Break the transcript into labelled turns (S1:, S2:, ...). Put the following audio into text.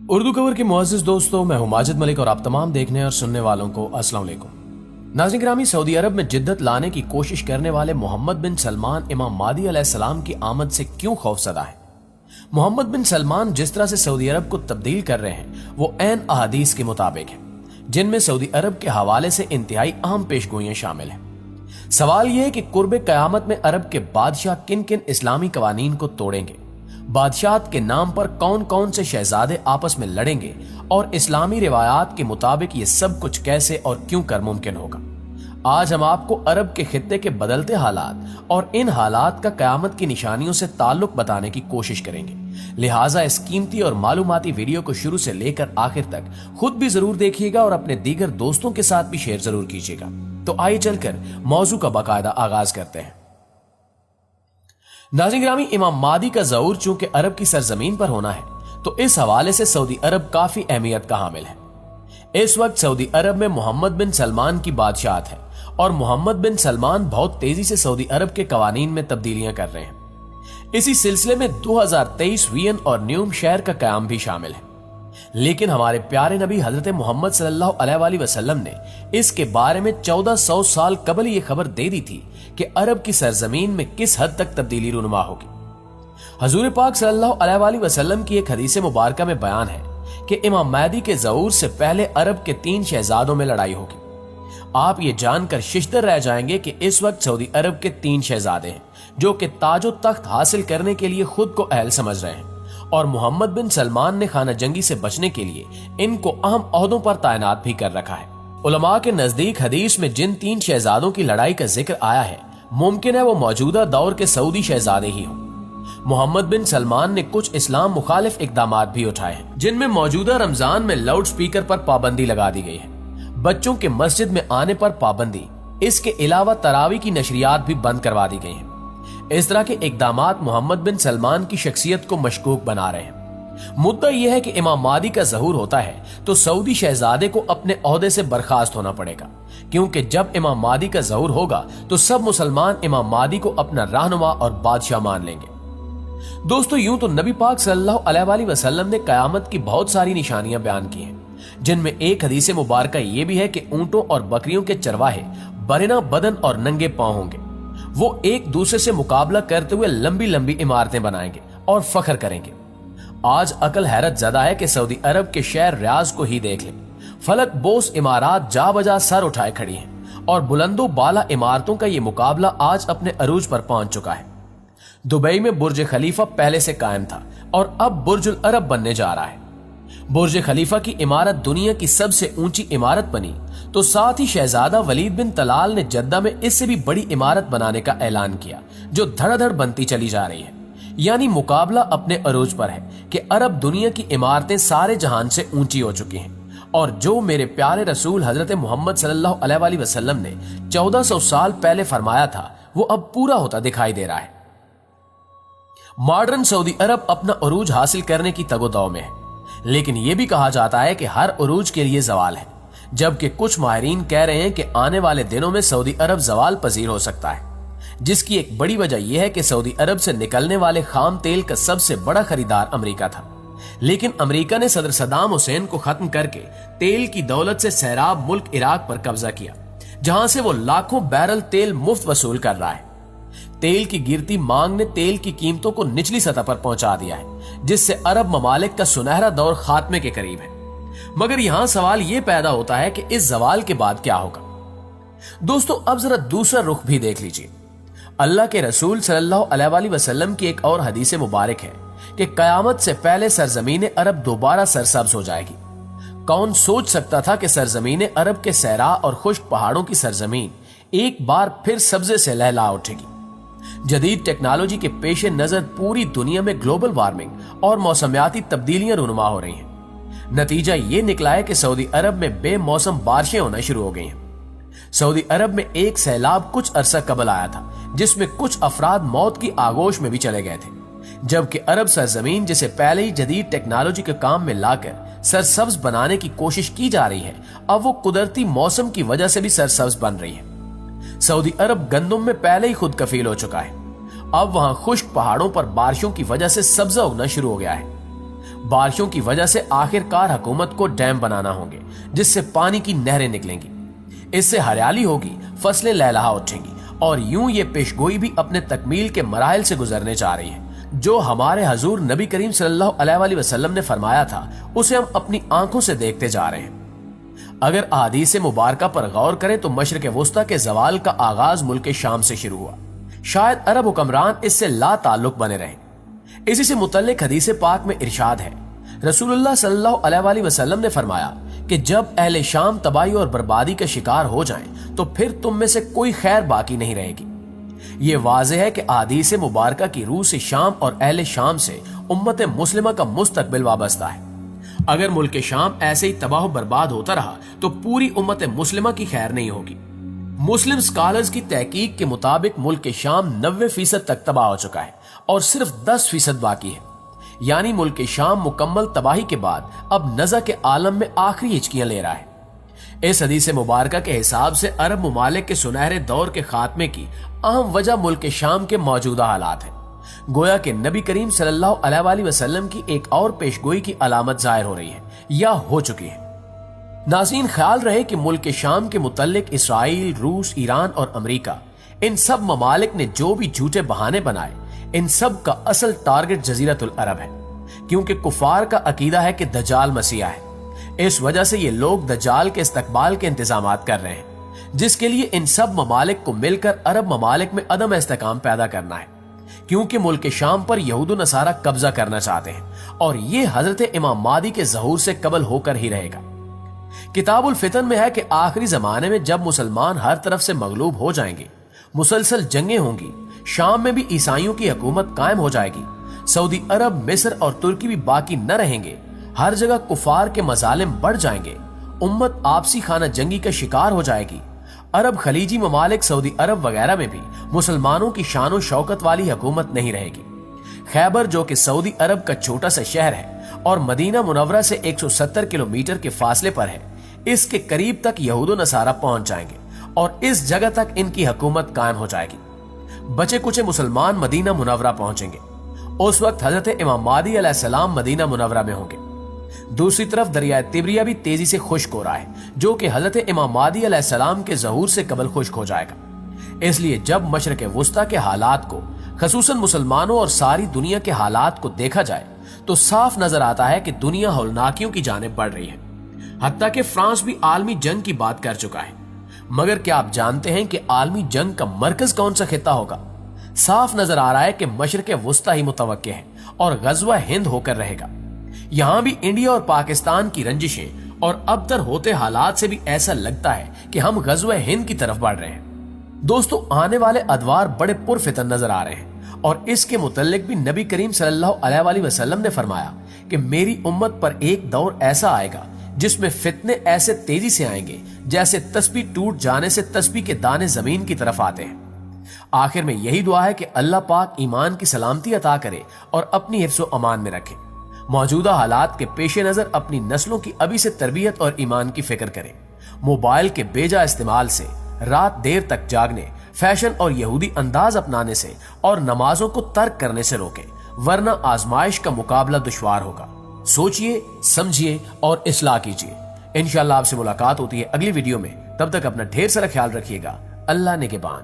S1: اردو کور کے معزز دوستوں، میں ہوں ماجد ملک اور آپ تمام دیکھنے اور سننے والوں کو السلام علیکم۔ ناظرین گرامی، سعودی عرب میں جدت لانے کی کوشش کرنے والے محمد بن سلمان امام مہدی علیہ السلام کی آمد سے کیوں خوفزدہ ہیں؟ محمد بن سلمان جس طرح سے سعودی عرب کو تبدیل کر رہے ہیں وہ عین احادیث کے مطابق ہے، جن میں سعودی عرب کے حوالے سے انتہائی اہم پیشگوئیاں شامل ہیں۔ سوال یہ ہے کہ قرب قیامت میں عرب کے بادشاہ کن کن اسلامی قوانین کو توڑیں گے، بادشاہت کے نام پر کون کون سے شہزادے آپس میں لڑیں گے، اور اسلامی روایات کے مطابق یہ سب کچھ کیسے اور کیوں کر ممکن ہوگا۔ آج ہم آپ کو عرب کے خطے کے بدلتے حالات اور ان حالات کا قیامت کی نشانیوں سے تعلق بتانے کی کوشش کریں گے، لہٰذا اس قیمتی اور معلوماتی ویڈیو کو شروع سے لے کر آخر تک خود بھی ضرور دیکھیے گا اور اپنے دیگر دوستوں کے ساتھ بھی شیئر ضرور کیجیے گا۔ تو آئیے چل کر موضوع کا باقاعدہ آغاز کرتے ہیں۔ ناظرین گرامی، امام مہدی کا ظہور چونکہ عرب کی سرزمین پر ہونا ہے تو اس حوالے سے سعودی عرب کافی اہمیت کا حامل ہے۔ اس وقت سعودی عرب میں محمد بن سلمان کی بادشاہت ہے اور محمد بن سلمان بہت تیزی سے سعودی عرب کے قوانین میں تبدیلیاں کر رہے ہیں۔ اسی سلسلے میں 2023 وین اور نیوم شہر کا قیام بھی شامل ہے، لیکن ہمارے پیارے نبی حضرت محمد صلی اللہ علیہ وآلہ وسلم نے اس کے بارے میں 1400 سال قبل یہ خبر دے دی تھی کہ عرب کی سرزمین میں کس حد تک تبدیلی رونما ہوگی۔ حضور پاک صلی اللہ علیہ وآلہ وسلم کی ایک حدیث مبارکہ میں بیان ہے کہ امام مہدی کے ظہور سے پہلے عرب کے 3 شہزادوں میں لڑائی ہوگی۔ آپ یہ جان کر ششدر رہ جائیں گے کہ اس وقت سعودی عرب کے 3 شہزادے ہیں جو کہ تاج و تخت حاصل کرنے کے لیے خود کو اہل سمجھ رہے ہیں، اور محمد بن سلمان نے خانہ جنگی سے بچنے کے لیے ان کو اہم عہدوں پر تعینات بھی کر رکھا ہے۔ علماء کے نزدیک حدیث میں جن 3 شہزادوں کی لڑائی کا ذکر آیا ہے ممکن ہے وہ موجودہ دور کے سعودی شہزادے ہی ہوں۔ محمد بن سلمان نے کچھ اسلام مخالف اقدامات بھی اٹھائے ہیں، جن میں موجودہ رمضان میں لاؤڈ سپیکر پر پابندی لگا دی گئی ہے، بچوں کے مسجد میں آنے پر پابندی، اس کے علاوہ تراویح کی نشریات بھی بند کروا دی گئی ہیں۔ اس طرح کے اقدامات محمد بن سلمان کی شخصیت کو مشکوک بنا رہے ہیں۔ مدعا یہ ہے کہ امام مہدی کا ظہور ہوتا ہے تو سعودی شہزادے کو اپنے عہدے سے برخاست ہونا پڑے گا، کیونکہ جب امام مہدی کا ظہور ہوگا تو سب مسلمان امام مہدی کو اپنا رہنما اور بادشاہ مان لیں گے۔ دوستو، یوں تو نبی پاک صلی اللہ علیہ وآلہ وسلم نے قیامت کی بہت ساری نشانیاں بیان کی ہیں، جن میں ایک حدیث مبارکہ یہ بھی ہے کہ اونٹوں اور بکریوں کے چرواہے برہنہ بدن اور ننگے پاؤں ہوں گے۔ وہ ایک دوسرے سے مقابلہ کرتے ہوئے لمبی لمبی عمارتیں بنائیں گے اور فخر کریں گے۔ آج عقل حیرت زدہ ہے کہ سعودی عرب کے شہر ریاض کو ہی دیکھ لیں، فلک بوس عمارات جا بجا سر اٹھائے کھڑی ہیں، اور بلند و بالا عمارتوں کا یہ مقابلہ آج اپنے عروج پر پہنچ چکا ہے۔ دبئی میں برج خلیفہ پہلے سے قائم تھا اور اب برج العرب بننے جا رہا ہے۔ برج خلیفہ کی عمارت دنیا کی سب سے اونچی عمارت بنی تو ساتھ ہی شہزادہ ولید بن طلال نے جدہ میں اس سے بھی بڑی عمارت بنانے کا اعلان کیا، جو دھڑا دھڑ بنتی چلی جا رہی ہے۔ یعنی مقابلہ اپنے عروج پر ہے کہ عرب دنیا کی عمارتیں سارے جہان سے اونچی ہو چکی ہیں، اور جو میرے پیارے رسول حضرت محمد صلی اللہ علیہ وآلہ وسلم نے 1400 سال پہلے فرمایا تھا وہ اب پورا ہوتا دکھائی دے رہا ہے۔ ماڈرن سعودی عرب اپنا عروج حاصل کرنے کی تگ و دو میں ہے، لیکن یہ بھی کہا جاتا ہے کہ ہر عروج کے لیے زوال ہے، جبکہ کچھ ماہرین کہہ رہے ہیں کہ آنے والے دنوں میں سعودی عرب زوال پذیر ہو سکتا ہے، جس کی ایک بڑی وجہ یہ ہے کہ سعودی عرب سے نکلنے والے خام تیل کا سب سے بڑا خریدار امریکہ تھا، لیکن امریکہ نے صدر صدام حسین کو ختم کر کے تیل کی دولت سے سیراب ملک عراق پر قبضہ کیا، جہاں سے وہ لاکھوں بیرل تیل مفت وصول کر رہا ہے۔ تیل کی گرتی مانگ نے تیل کی قیمتوں کو نچلی سطح پر پہنچا دیا ہے، جس سے عرب ممالک کا سنہرا دور خاتمے کے قریب ہے۔ مگر یہاں سوال یہ پیدا ہوتا ہے کہ اس زوال کے بعد کیا ہوگا؟ دوستو، اب ذرا دوسرا رخ بھی دیکھ لیجیے۔ اللہ کے رسول صلی اللہ علیہ وآلہ وسلم کی ایک اور حدیث مبارک ہے کہ قیامت سے پہلے سرزمین عرب دوبارہ سرسبز ہو جائے گی۔ کون سوچ سکتا تھا کہ سرزمین عرب کے صحرا اور خشک پہاڑوں کی سرزمین ایک بار پھر سبزے سے لہلا اٹھے گی۔ جدید ٹیکنالوجی کے پیش نظر پوری دنیا میں گلوبل وارمنگ اور موسمیاتی تبدیلیاں رونما ہو رہی ہیں۔ نتیجہ یہ نکلا ہے کہ سعودی عرب میں بے موسم بارشیں ہونا شروع ہو گئی ہیں۔ سعودی عرب میں ایک سیلاب کچھ عرصہ قبل آیا تھا، جس میں کچھ افراد موت کی آغوش میں بھی چلے گئے تھے، جبکہ عرب سرزمین جسے پہلے ہی جدید ٹیکنالوجی کے کام میں لا کر سرسبز بنانے کی کوشش کی جا رہی ہے، اب وہ قدرتی موسم کی وجہ سے بھی سرسبز بن رہی ہے۔ سعودی عرب گندم میں پہلے ہی خود کفیل ہو چکا ہے، اب وہاں خشک پہاڑوں پر بارشوں کی وجہ سے سبزہ اگنا شروع ہو گیا ہے۔ بارشوں کی وجہ سے آخر کار حکومت کو ڈیم بنانا ہوں گے جس سے پانی کی نہریں نکلیں گی، اس سے ہریالی ہوگی، فصلیں لہلہا اٹھیں گی، اور یوں یہ پیشگوئی بھی اپنے تکمیل کے مراحل سے گزرنے جا رہی ہے۔ جو ہمارے حضور نبی کریم صلی اللہ علیہ وآلہ وسلم نے فرمایا تھا اسے ہم اپنی آنکھوں سے دیکھتے جا رہے ہیں۔ اگر احادیث مبارکہ پر غور کریں تو مشرق وسطی کے زوال کا آغاز ملک شام سے شروع ہوا، شاید عرب حکمران اس سے لا تعلق بنے رہے۔ اسی سے متعلق حدیث پاک میں ارشاد ہے، رسول اللہ صلی اللہ علیہ وآلہ وسلم نے فرمایا کہ جب اہل شام تباہی اور بربادی کا شکار ہو جائیں تو پھر تم میں سے کوئی خیر باقی نہیں رہے گی۔ یہ واضح ہے کہ احادیث مبارکہ کی روح سے شام اور اہل شام سے امت مسلمہ کا مستقبل وابستہ ہے۔ اگر ملک شام ایسے ہی تباہ و برباد ہوتا رہا تو پوری امت مسلمہ کی خیر نہیں ہوگی۔ مسلم سکالرز کی تحقیق کے مطابق ملک شام 90% تک تباہ ہو چکا ہے اور صرف 10% باقی ہے، یعنی ملک شام مکمل تباہی کے بعد اب نزع کے عالم میں آخری ہچکیاں لے رہا ہے۔ اس حدیث مبارکہ کے حساب سے عرب ممالک کے سنہرے دور کے خاتمے کی اہم وجہ ملک شام کے موجودہ حالات ہیں۔ گویا کہ نبی کریم صلی اللہ علیہ وآلہ وسلم کی ایک اور پیشگوئی کی علامت ظاہر ہو رہی ہے یا ہو چکی ہے۔ ناظرین، خیال رہے کہ ملک شام کے متعلق اسرائیل، روس، ایران اور امریکہ، ان سب ممالک نے جو بھی جھوٹے بہانے بنائے، ان سب کا اصل ٹارگٹ جزیرت العرب ہے، کیونکہ کفار کا عقیدہ ہے کہ دجال مسیح ہے۔ اس وجہ سے یہ لوگ دجال کے استقبال کے انتظامات کر رہے ہیں، جس کے لیے ان سب ممالک کو مل کر عرب ممالک میں عدم استحکام پیدا کرنا ہے، کیونکہ ملک شام پر یہود و نصارہ قبضہ کرنا چاہتے ہیں، اور یہ حضرت امام مہدی کے ظہور سے قبل ہو کر ہی رہے گا۔ کتاب الفتن میں ہے کہ آخری زمانے میں جب مسلمان ہر طرف سے مغلوب ہو جائیں گے، مسلسل جنگیں ہوں گی، شام میں بھی عیسائیوں کی حکومت قائم ہو جائے گی، سعودی عرب، مصر اور ترکی بھی باقی نہ رہیں گے، ہر جگہ کفار کے مظالم بڑھ جائیں گے، امت آپسی خانہ جنگی کا شکار ہو جائے گی، عرب خلیجی ممالک، سعودی عرب وغیرہ میں بھی مسلمانوں کی شان و شوکت والی حکومت نہیں رہے گی۔ خیبر، جو کہ سعودی عرب کا چھوٹا سا شہر ہے اور مدینہ منورہ سے 170 کلومیٹر کے فاصلے پر ہے، اس کے قریب تک یہود و نصارہ پہنچ جائیں گے اور اس جگہ تک ان کی حکومت قائم ہو جائے گی۔ بچے کچے مسلمان مدینہ منورہ پہنچیں گے، اس وقت حضرت امام مہدی علیہ السلام مدینہ منورہ میں ہوں گے۔ دوسری طرف دریائے تبریہ بھی تیزی سے خشک ہو رہا ہے، جو کہ حضرت امام مہدی علیہ السلام کے ظہور سے قبل خشک ہو جائے گا۔ اس لیے جب مشرق وسطی کے حالات کو، خصوصاً مسلمانوں اور ساری دنیا کے حالات کو دیکھا جائے تو صاف نظر آتا ہے کہ دنیا ہولناکیوں کی جانب بڑھ رہی ہے، حتیٰ کہ فرانس بھی عالمی جنگ کی بات کر چکا ہے۔ مگر کیا آپ جانتے ہیں کہ عالمی جنگ کا مرکز کون سا خطہ ہوگا؟ صاف نظر آ رہا ہے کہ مشرق وسطی ہی متوقع ہے اور غزوہ ہند ہو کر رہے گا۔ یہاں بھی انڈیا اور پاکستان کی رنجشیں اور اب تر ہوتے حالات سے بھی ایسا لگتا ہے کہ ہم غزوہ ہند کی طرف بڑھ رہے ہیں۔ دوستو، آنے والے ادوار بڑے پرفتن نظر آ رہے ہیں، اور اس کے متعلق بھی نبی کریم صلی اللہ علیہ وآلہ وسلم نے فرمایا کہ میری امت پر ایک دور ایسا آئے گا جس میں فتنے ایسے تیزی سے آئیں گے جیسے تسبیح ٹوٹ جانے سے تسبیح کے دانے زمین کی طرف آتے ہیں۔ آخر میں یہی دعا ہے کہ اللہ پاک ایمان کی سلامتی عطا کرے اور اپنی حفظ و امان میں رکھے۔ موجودہ حالات کے پیش نظر اپنی نسلوں کی ابھی سے تربیت اور ایمان کی فکر کریں۔ موبائل کے بیجا استعمال سے، رات دیر تک جاگنے، فیشن اور یہودی انداز اپنانے سے اور نمازوں کو ترک کرنے سے روکیں، ورنہ آزمائش کا مقابلہ دشوار ہوگا۔ سوچئے، سمجھیے اور اصلاح کیجیے۔ انشاءاللہ آپ سے ملاقات ہوتی ہے اگلی ویڈیو میں، تب تک اپنا ڈھیر سارا خیال رکھیے گا۔ اللہ نگہبان۔